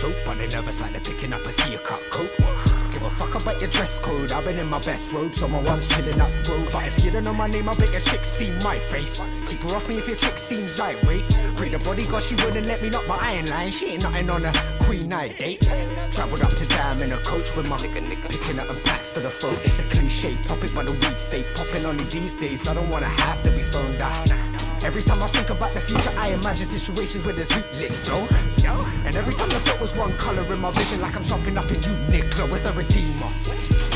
joke, but they nervous like they're picking up a Kia cut coat. Give a fuck about your dress code, I've been in my best robe, someone once chilling up road. But if you don't know my name, I bet your chick see my face. Keep her off me if your chick seems irate. Pray the bodyguard, she wouldn't let me knock, but I ain't lying. She ain't nothing on a Queen night date. Travelled up to Dam in a coach with my nigga picking up and packs to the throat. It's a cliche topic, but the weed stay popping on me these days. I don't wanna have to be stoned out. Every time I think about the future, I imagine situations where the zoot lit, yo. And every time the foot was one colour in my vision, like I'm shopping up in Uniqlo. Where's the Redeemer?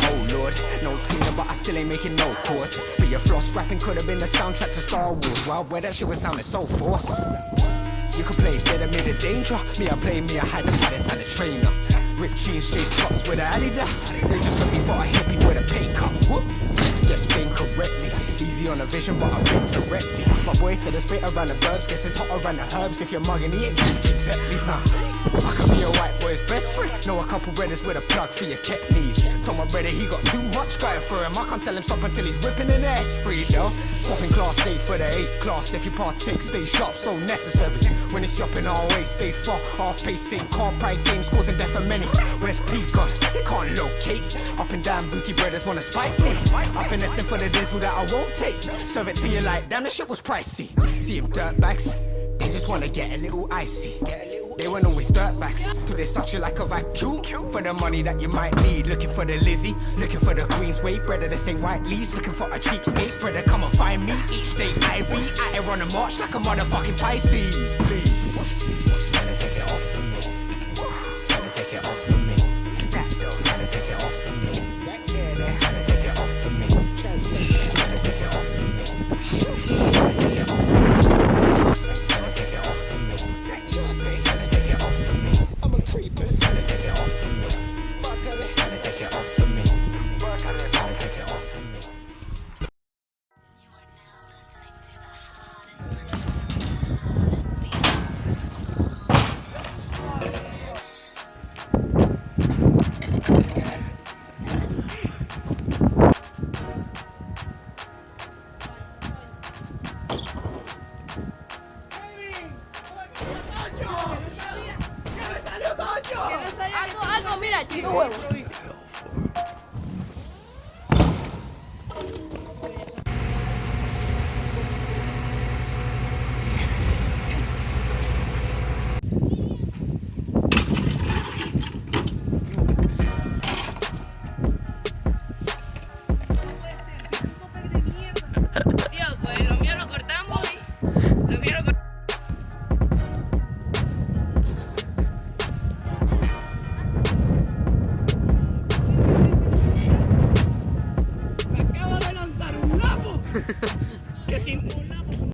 Oh Lord, no skinner, but I still ain't making no course. But your floss rapping could have been the soundtrack to Star Wars. Well, where that shit was sounding so forced. You could play dead amid the danger. Me, I play me, I hide the pad inside the trainer. Rip jeans, J Scots with a Adidas. They just took me for a hippie with a pay cut. Whoops, guessed incorrectly. Easy on a vision, but I've been to Rexy. My boy said it's straight around the burbs. Guess it's hot around the herbs. If you're mugging, he ain't drinking Zeppelis now. I could be a white boy's best friend. Know a couple brothers with a plug for your cat needs. Told my brother he got too much going for him. I can't tell him stop until he's whipping an ass free though. Swapping class A for the 8 class. If you partake, stay sharp, so necessary. When it's shopping, always stay far. Off pacing, car pride games causing death for many. Where's P gone? They can't locate. Up and down, bookie brothers wanna spike me. I'm finessing for the diesel that I won't take. Serve it to you like, damn, the shit was pricey. See them dirtbags, they just wanna get a little icy. They weren't always dirtbags, till they suck you like a vacuum. For the money that you might need, looking for the Lizzie, looking for the Queensway. Brother, this ain't white leaves, looking for a cheapskate. Brother, come and find me, each day I be out here on a march like a motherfucking Pisces. Please, tell her take it off for me. Tell her take it off for me. Tell her take it off for me. Tell her take it off for me. Tell her take it off for me. Tell her take it off for me. Tell her take it off for me. Tell her take it off for me. I'm a creeper. Tell her take it off for me. Tell her take it off for me. Tell her take it off for me. You are now listening to the hottest producer, the hottest beats. Algo, mira, chico huevo.